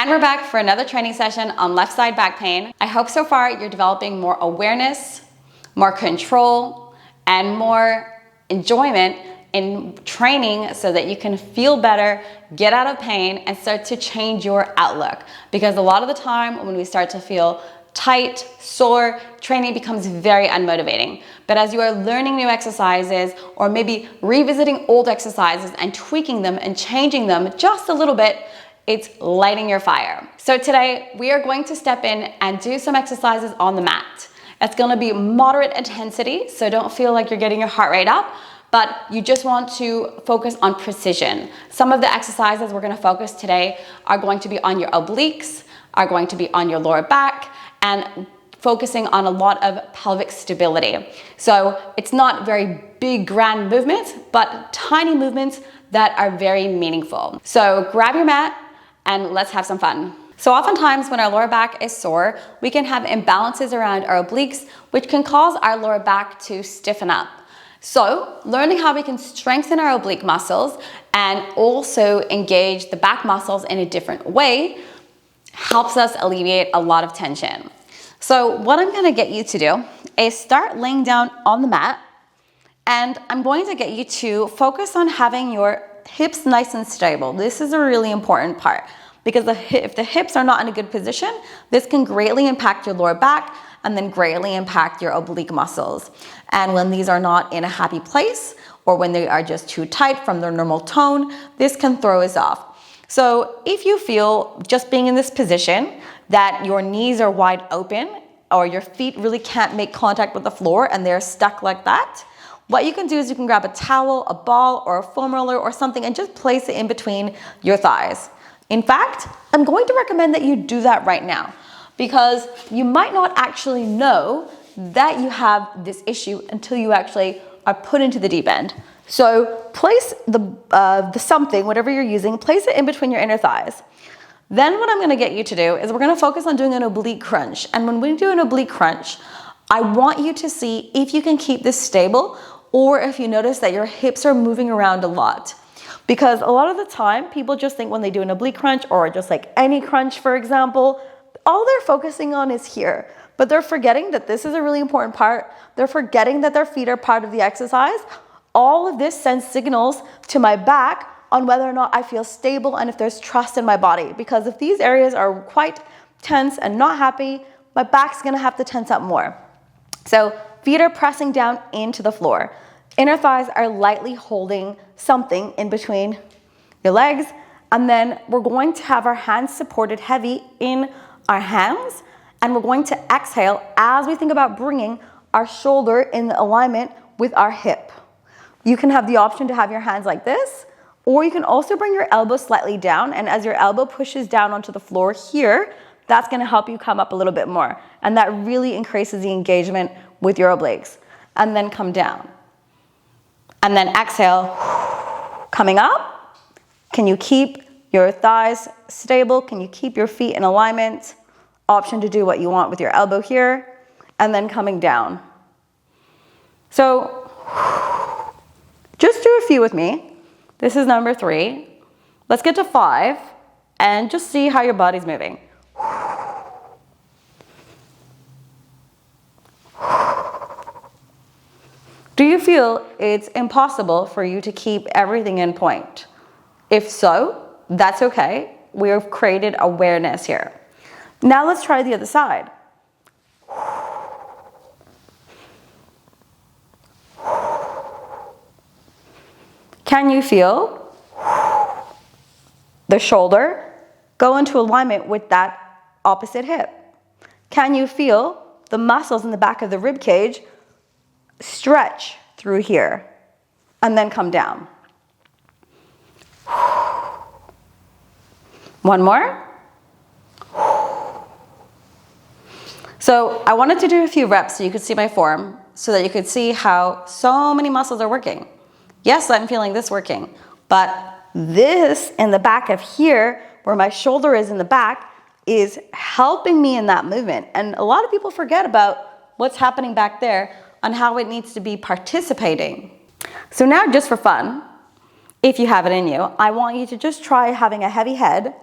And we're back for another training session on left side back pain. I hope so far you're developing more awareness, more control, and more enjoyment in training so that you can feel better, get out of pain, and start to change your outlook. Because a lot of the time when we start to feel tight, sore, training becomes very unmotivating. But as you are learning new exercises or maybe revisiting old exercises and tweaking them and changing them just a little bit, it's lighting your fire. So today we are going to step in and do some exercises on the mat. It's gonna be moderate intensity, so don't feel like you're getting your heart rate up, but you just want to focus on precision. Some of the exercises we're gonna focus today are going to be on your obliques, are going to be on your lower back, and focusing on a lot of pelvic stability. So it's not very big, grand movements, but tiny movements that are very meaningful. So grab your mat and let's have some fun. So oftentimes when our lower back is sore, we can have imbalances around our obliques, which can cause our lower back to stiffen up. So learning how we can strengthen our oblique muscles and also engage the back muscles in a different way helps us alleviate a lot of tension. So what I'm gonna get you to do is start laying down on the mat, and I'm going to get you to focus on having your hips nice and stable. This is a really important part because if the hips are not in a good position, this can greatly impact your lower back and then greatly impact your oblique muscles. And when these are not in a happy place or when they are just too tight from their normal tone, this can throw us off. So if you feel just being in this position that your knees are wide open or your feet really can't make contact with the floor and they're stuck like that, what you can do is you can grab a towel, a ball, or a foam roller or something and just place it in between your thighs. In fact, I'm going to recommend that you do that right now because you might not actually know that you have this issue until you actually are put into the deep end. So place the something, whatever you're using, place it in between your inner thighs. Then what I'm gonna get you to do is we're gonna focus on doing an oblique crunch. And when we do an oblique crunch, I want you to see if you can keep this stable or if you notice that your hips are moving around a lot. Because a lot of the time, people just think when they do an oblique crunch or just like any crunch, for example, all they're focusing on is here. But they're forgetting that this is a really important part. They're forgetting that their feet are part of the exercise. All of this sends signals to my back on whether or not I feel stable and if there's trust in my body. Because if these areas are quite tense and not happy, my back's gonna have to tense up more. So feet are pressing down into the floor. Inner thighs are lightly holding something in between your legs. And then we're going to have our hands supported heavy in our hands. And we're going to exhale as we think about bringing our shoulder in alignment with our hip. You can have the option to have your hands like this, or you can also bring your elbow slightly down. And as your elbow pushes down onto the floor here, that's gonna help you come up a little bit more. And that really increases the engagement with your obliques. And then come down. And then exhale, coming up. Can you keep your thighs stable? Can you keep your feet in alignment? Option to do what you want with your elbow here. And then coming down. So just do a few with me. This is number 3. Let's get to 5 and just see how your body's moving. Do you feel it's impossible for you to keep everything in point? If so, that's okay. We have created awareness here. Now let's try the other side. Can you feel the shoulder go into alignment with that opposite hip? Can you feel the muscles in the back of the rib cage stretch through here and then come down? One more. So I wanted to do a few reps so you could see my form, so that you could see how so many muscles are working. Yes, I'm feeling this working, but this in the back of here, where my shoulder is in the back, is helping me in that movement. And a lot of people forget about what's happening back there on how it needs to be participating. So now, just for fun, if you have it in you, I want you to just try having a heavy head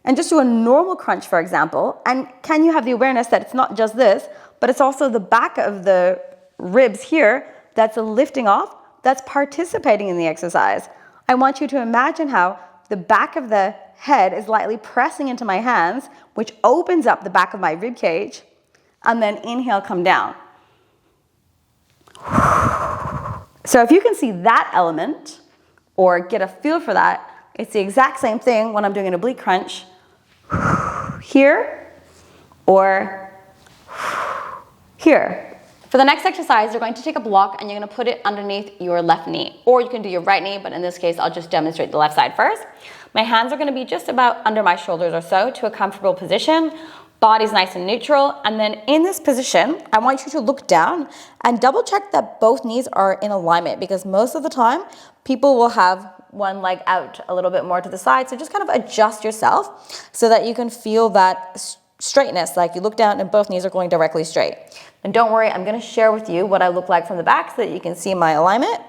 and just do a normal crunch, for example. And can you have the awareness that it's not just this, but it's also the back of the ribs here that's lifting off, that's participating in the exercise. I want you to imagine how the back of the head is lightly pressing into my hands, which opens up the back of my rib cage, and then inhale, come down. So if you can see that element or get a feel for that, it's the exact same thing when I'm doing an oblique crunch here or here. For the next exercise, you're going to take a block and you're going to put it underneath your left knee, or you can do your right knee, but in this case, I'll just demonstrate the left side first. My hands are going to be just about under my shoulders or so to a comfortable position. Body's nice and neutral. And then in this position, I want you to look down and double check that both knees are in alignment, because most of the time people will have one leg out a little bit more to the side. So just kind of adjust yourself so that you can feel that straightness, like you look down and both knees are going directly straight. And don't worry, I'm going to share with you what I look like from the back so that you can see my alignment.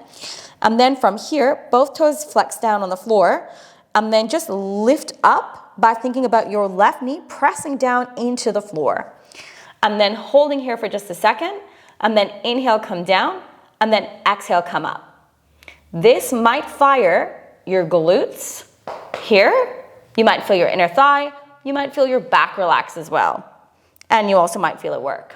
And then from here, both toes flex down on the floor, and then just lift up by thinking about your left knee pressing down into the floor. And then holding here for just a second, and then inhale, come down, and then exhale, come up. This might fire your glutes here. You might feel your inner thigh. You might feel your back relax as well. And you also might feel it work.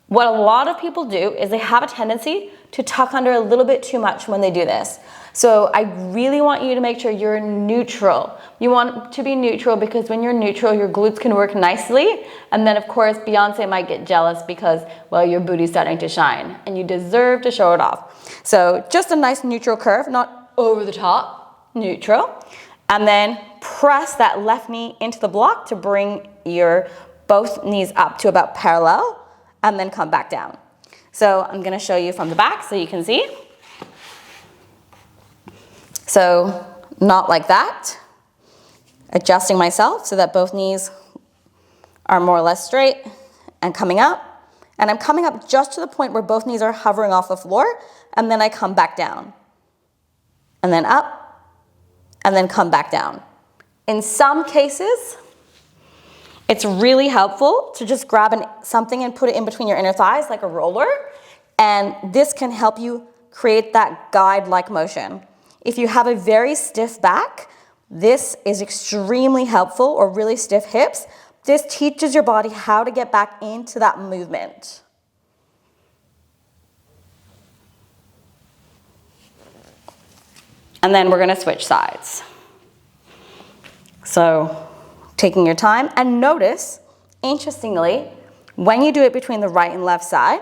What a lot of people do is they have a tendency to tuck under a little bit too much when they do this. So I really want you to make sure you're neutral. You want to be neutral, because when you're neutral, your glutes can work nicely. And then of course, Beyonce might get jealous because, well, your booty's starting to shine and you deserve to show it off. So just a nice neutral curve, not over the top, neutral. And then press that left knee into the block to bring your both knees up to about parallel, and then come back down. So I'm going to show you from the back so you can see. So not like that. Adjusting myself so that both knees are more or less straight and coming up. And I'm coming up just to the point where both knees are hovering off the floor, and then I come back down. And then up, and then come back down. In some cases, it's really helpful to just grab something and put it in between your inner thighs like a roller, and this can help you create that guide-like motion. If you have a very stiff back, this is extremely helpful, or really stiff hips. This teaches your body how to get back into that movement. And then we're going to switch sides. So taking your time, and notice, interestingly, when you do it between the right and left side,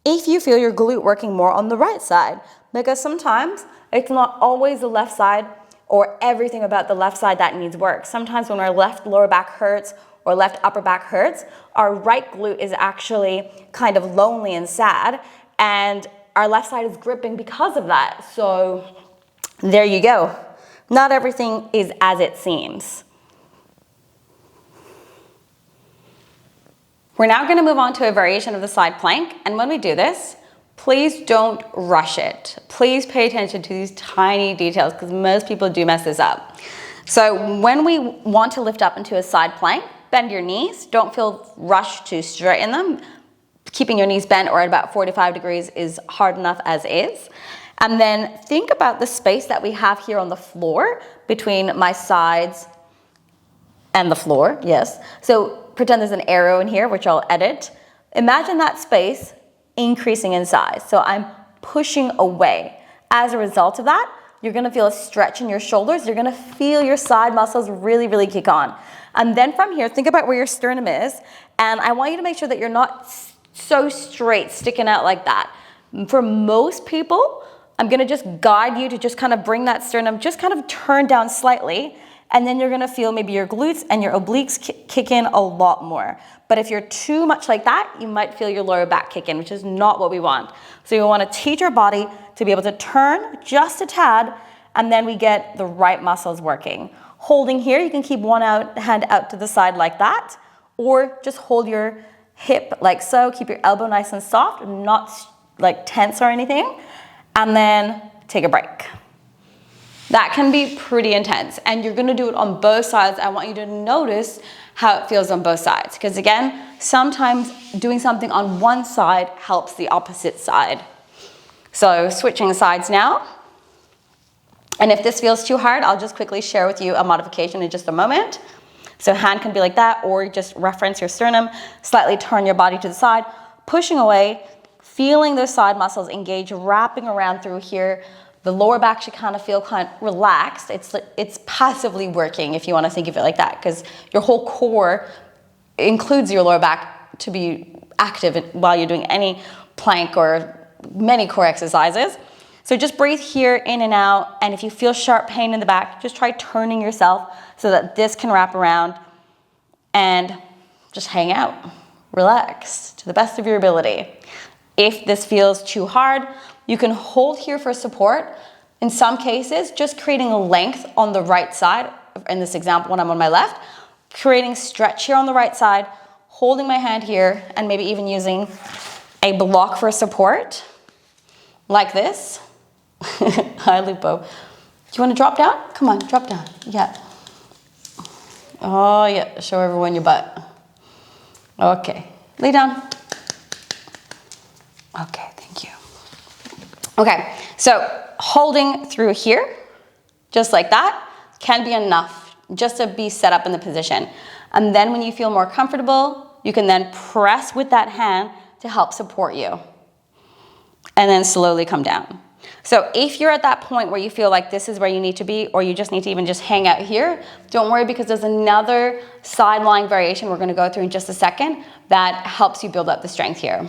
if you feel your glute working more on the right side, because sometimes it's not always the left side or everything about the left side that needs work. Sometimes when our left lower back hurts or left upper back hurts, our right glute is actually kind of lonely and sad, and our left side is gripping because of that. So there you go. Not everything is as it seems. We're now going to move on to a variation of the side plank, and when we do this, please don't rush it. Please pay attention to these tiny details, because most people do mess this up. So when we want to lift up into a side plank, bend your knees. Don't feel rushed to straighten them. Keeping your knees bent or at about 45 degrees is hard enough as is. And then think about the space that we have here on the floor between my sides and the floor, yes. So pretend there's an arrow in here, which I'll edit. Imagine that space increasing in size. So I'm pushing away. As a result of that, you're gonna feel a stretch in your shoulders. You're gonna feel your side muscles really, really kick on. And then from here, think about where your sternum is. And I want you to make sure that you're not so straight, sticking out like that. For most people, I'm gonna just guide you to just kind of bring that sternum, just kind of turn down slightly. And then you're gonna feel maybe your glutes and your obliques kick in a lot more. But if you're too much like that, you might feel your lower back kick in, which is not what we want. So you wanna teach our body to be able to turn just a tad, and then we get the right muscles working. Holding here, you can keep one hand out to the side like that, or just hold your hip like so. Keep your elbow nice and soft, not like tense or anything. And then take a break. That can be pretty intense, and you're gonna do it on both sides. I want you to notice how it feels on both sides, because again, sometimes doing something on one side helps the opposite side. So switching sides now. And if this feels too hard, I'll just quickly share with you a modification in just a moment. So hand can be like that, or just reference your sternum, slightly turn your body to the side, pushing away, feeling those side muscles engage, wrapping around through here. The lower back should kind of feel kind of relaxed. It's passively working, if you want to think of it like that, because your whole core includes your lower back to be active while you're doing any plank or many core exercises. So just breathe here in and out, and if you feel sharp pain in the back, just try turning yourself so that this can wrap around, and just hang out, relax to the best of your ability. If this feels too hard, you can hold here for support. In some cases, just creating a length on the right side, in this example when I'm on my left, creating stretch here on the right side, holding my hand here, and maybe even using a block for support, like this. Hi, Lupo. Do you want to drop down? Come on, drop down. Yeah. Oh, yeah. Show everyone your butt. Okay. Lay down. Okay, thank you. Okay, so holding through here, just like that, can be enough just to be set up in the position. And then when you feel more comfortable, you can then press with that hand to help support you. And then slowly come down. So if you're at that point where you feel like this is where you need to be, or you just need to even just hang out here, don't worry, because there's another side lying variation we're going to go through in just a second that helps you build up the strength here.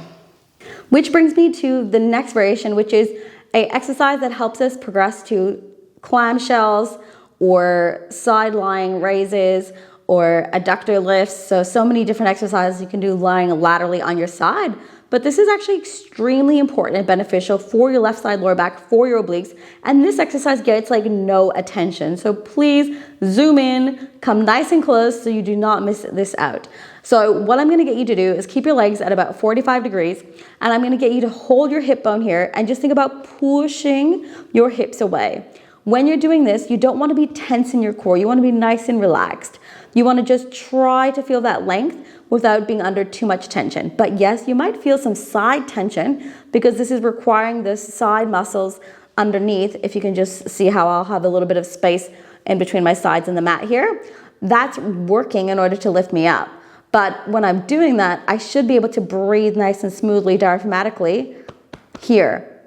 Which brings me to the next variation, which is an exercise that helps us progress to clamshells or side lying raises or adductor lifts. So many different exercises you can do lying laterally on your side. But this is actually extremely important and beneficial for your left side lower back, for your obliques. And this exercise gets like no attention. So please zoom in, come nice and close so you do not miss this out. So what I'm gonna get you to do is keep your legs at about 45 degrees, and I'm gonna get you to hold your hip bone here and just think about pushing your hips away. When you're doing this, you don't wanna be tense in your core. You wanna be nice and relaxed. You wanna just try to feel that length without being under too much tension. But yes, you might feel some side tension because this is requiring the side muscles underneath. If you can just see how I'll have a little bit of space in between my sides and the mat here, that's working in order to lift me up. But when I'm doing that, I should be able to breathe nice and smoothly diaphragmatically here.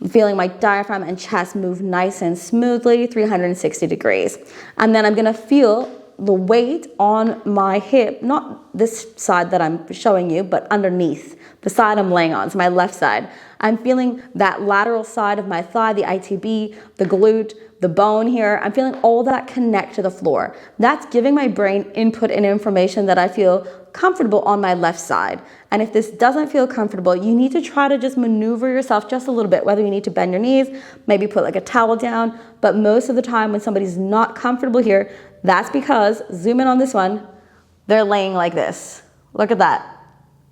I'm feeling my diaphragm and chest move nice and smoothly, 360 degrees. And then I'm gonna feel the weight on my hip, not this side that I'm showing you, but underneath, the side I'm laying on, so my left side. I'm feeling that lateral side of my thigh, the ITB, the glute, the bone here. I'm feeling all that connect to the floor. That's giving my brain input and information that I feel comfortable on my left side. And if this doesn't feel comfortable, you need to try to just maneuver yourself just a little bit, whether you need to bend your knees, maybe put like a towel down. But most of the time when somebody's not comfortable here, that's because, zoom in on this one, they're laying like this. Look at that,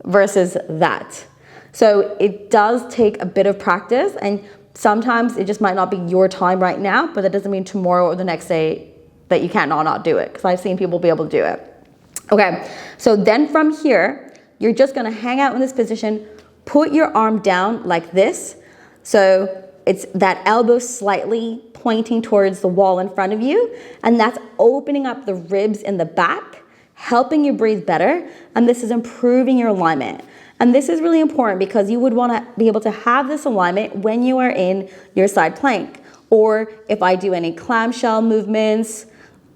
versus that. So it does take a bit of practice, and sometimes it just might not be your time right now, but that doesn't mean tomorrow or the next day that you can't not do it, because I've seen people be able to do it. Okay, so then from here, you're just gonna hang out in this position, put your arm down like this. So it's that elbow slightly pointing towards the wall in front of you, and that's opening up the ribs in the back, helping you breathe better, and this is improving your alignment. And this is really important because you would want to be able to have this alignment when you are in your side plank, or if I do any clamshell movements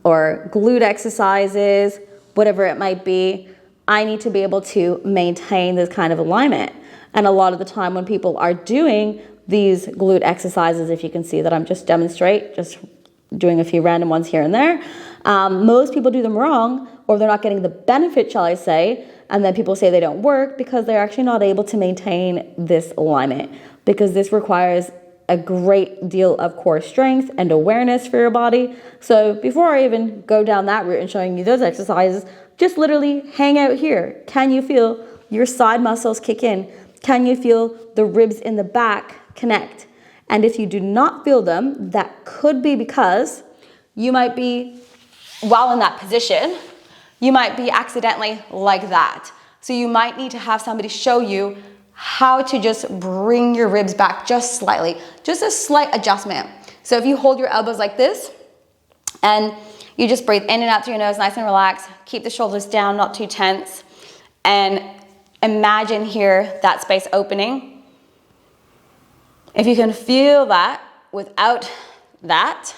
or glute exercises, whatever it might be, I need to be able to maintain this kind of alignment. And a lot of the time when people are doing these glute exercises, if you can see that I'm just doing a few random ones here and there, most people do them wrong, or they're not getting the benefit, shall I say, and then people say they don't work because they're actually not able to maintain this alignment, because this requires a great deal of core strength and awareness for your body. So before I even go down that route and showing you those exercises, just literally hang out here. Can you feel your side muscles kick in? Can you feel the ribs in the back connect? And if you do not feel them, that could be because you might be, while in that position, you might be accidentally like that. So you might need to have somebody show you how to just bring your ribs back just slightly, just a slight adjustment. So if you hold your elbows like this and you just breathe in and out through your nose, nice and relaxed, keep the shoulders down, not too tense, and imagine here that space opening. If you can feel that without that,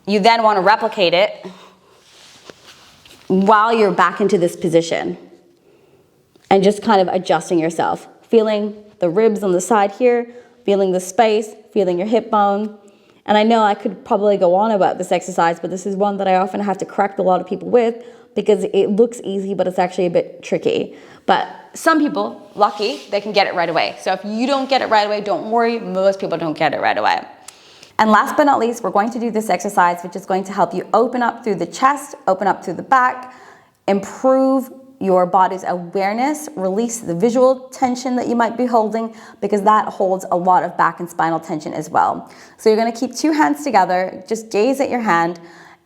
you then want to replicate it while you're back into this position and just kind of adjusting yourself, feeling the ribs on the side here, feeling the space, feeling your hip bone. And I know I could probably go on about this exercise, but this is one that I often have to correct a lot of people with because it looks easy, but it's actually a bit tricky. But some people, lucky, they can get it right away. So if you don't get it right away, don't worry, most people don't get it right away. And last but not least, we're going to do this exercise, which is going to help you open up through the chest, open up through the back, improve your body's awareness, release the visual tension that you might be holding, because that holds a lot of back and spinal tension as well. So you're going to keep two hands together, just gaze at your hand,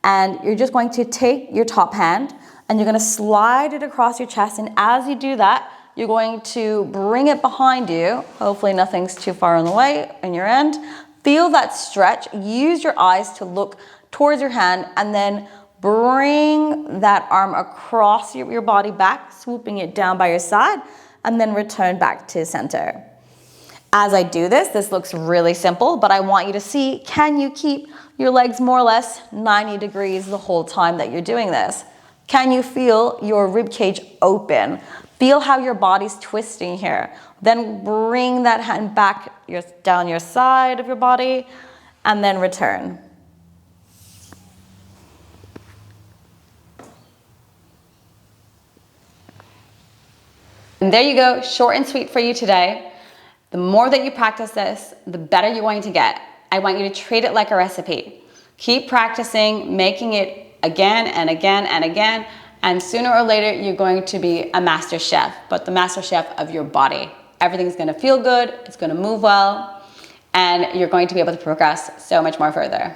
and you're just going to take your top hand and you're going to slide it across your chest. And as you do that, you're going to bring it behind you. Hopefully nothing's too far on the way on your end. Feel that stretch. Use your eyes to look towards your hand and then bring that arm across your body back, swooping it down by your side, and then return back to center. As I do this, this looks really simple, but I want you to see, can you keep your legs more or less 90 degrees the whole time that you're doing this? Can you feel your rib cage open? Feel how your body's twisting here. Then bring that hand back down your side of your body and then return. And there you go, short and sweet for you today. The more that you practice this, the better you're going to get. I want you to treat it like a recipe. Keep practicing, making it again and again and again, and sooner or later you're going to be a master chef, but the master chef of your body. Everything's going to feel good, it's going to move well, and you're going to be able to progress so much more further.